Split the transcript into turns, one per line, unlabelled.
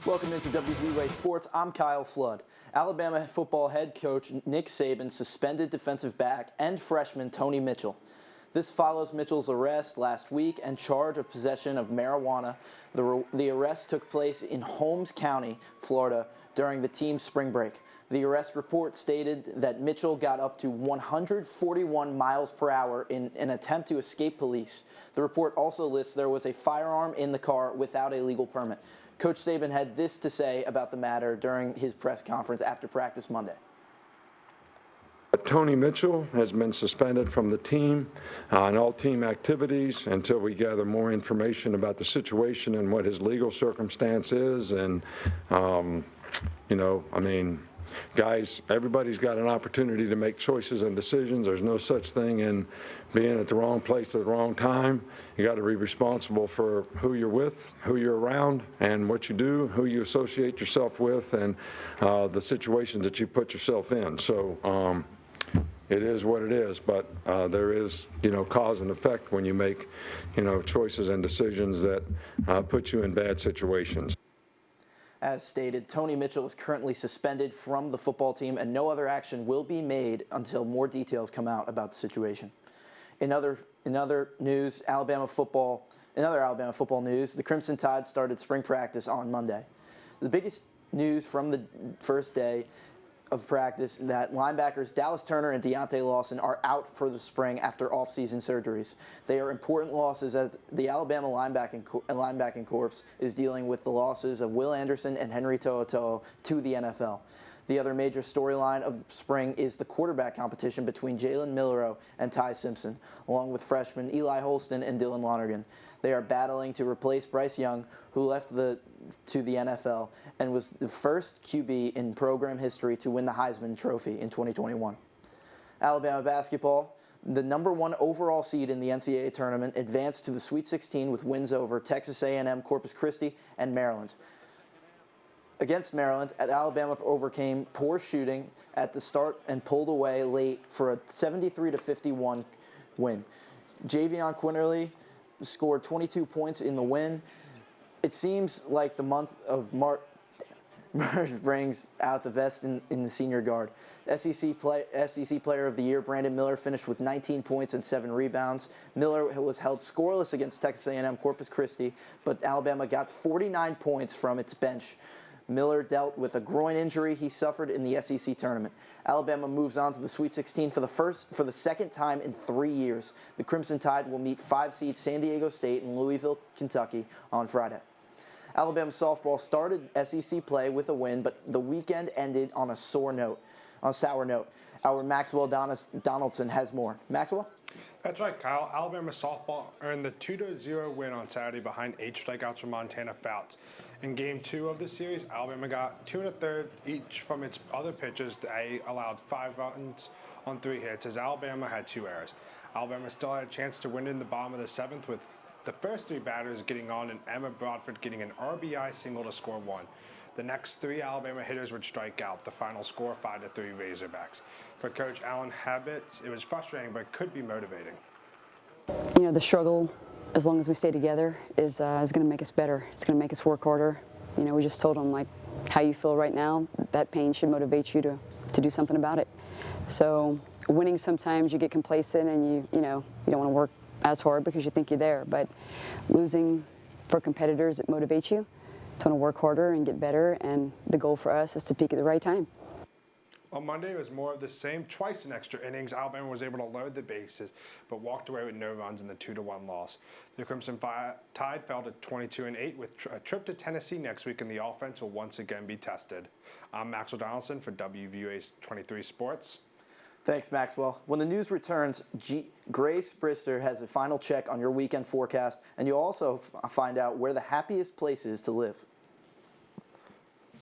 Welcome into WVUA Sports. I'm Kyle Flood. Alabama football head coach Nick Saban suspended defensive back and freshman Tony Mitchell. This follows Mitchell's arrest last week and charge of possession of marijuana. The arrest took place in Holmes County, Florida, during the team's spring break. The arrest report stated that Mitchell got up to 141 miles per hour in an attempt to escape police. The report also lists there was a firearm in the car without a legal permit. Coach Saban had this to say about the matter during his press conference after practice Monday.
Tony Mitchell has been suspended from the team and all team activities until we gather more information about the situation and what his legal circumstance is. And, guys, everybody's got an opportunity to make choices and decisions. There's no such thing in being at the wrong place at the wrong time. You got to be responsible for who you're with, who you're around, and what you do, who you associate yourself with, and the situations that you put yourself in. So it is what it is, but there is, cause and effect when you make, choices and decisions that put you in bad situations.
As stated, Tony Mitchell is currently suspended from the football team, and no other action will be made until more details come out about the situation. In other news, Alabama football news, the Crimson Tide started spring practice on Monday. The biggest news from the first day of practice that linebackers Dallas Turner and Deontay Lawson are out for the spring after offseason surgeries. They are important losses as the Alabama linebacking corps is dealing with the losses of Will Anderson and Henry To'oTo'o to the NFL. The other major storyline of spring is the quarterback competition between Jalen Milroe and Ty Simpson, along with freshmen Eli Holston and Dylan Lonergan. They are battling to replace Bryce Young, who left to the NFL and was the first QB in program history to win the Heisman Trophy in 2021. Alabama basketball, the #1 overall seed in the NCAA tournament, advanced to the Sweet 16 with wins over Texas A&M, Corpus Christi, and Maryland. Against Maryland, Alabama overcame poor shooting at the start and pulled away late for a 73-51 win. Javion Quinterly scored 22 points in the win. It seems like the month of March brings out the best in the senior guard. SEC Player of the Year Brandon Miller finished with 19 points and 7 rebounds. Miller was held scoreless against Texas A&M Corpus Christi, but Alabama got 49 points from its bench. Miller dealt with a groin injury he suffered in the SEC tournament. Alabama moves on to the Sweet 16 for the second time in 3 years. The Crimson Tide will meet 5-seed San Diego State in Louisville, Kentucky on Friday. Alabama softball started SEC play with a win, but the weekend ended on a sour note. Our Maxwell Donaldson has more. Maxwell?
That's right, Kyle. Alabama softball earned the 2-0 win on Saturday behind 8 strikeouts from Montana Fouts. In Game 2 of the series, Alabama got 2 1/3 each from its other pitchers. They allowed 5 runs on 3 hits as Alabama had 2 errors. Alabama still had a chance to win in the bottom of the 7th with the first 3 batters getting on and Emma Broadford getting an RBI single to score 1. The next 3 Alabama hitters would strike out. The final score 5-3 Razorbacks. For Coach Alan Habitz, it was frustrating but could be motivating.
The struggle, as long as we stay together, is going to make us better. It's going to make us work harder. We just told them, like, how you feel right now, that pain should motivate you to do something about it. So winning, sometimes you get complacent and you don't want to work as hard because you think you're there. But losing, for competitors, it motivates you to want to work harder and get better. And the goal for us is to peak at the right time.
On Monday, it was more of the same. Twice in extra innings, Alabama was able to load the bases, but walked away with no runs in the 2-1 loss. The Crimson Tide fell to 22-8 with a trip to Tennessee next week, and the offense will once again be tested. I'm Maxwell Donaldson for WVUA 23 Sports.
Thanks, Maxwell. When the news returns, Grace Brister has a final check on your weekend forecast, and you'll also find out where the happiest place is to live.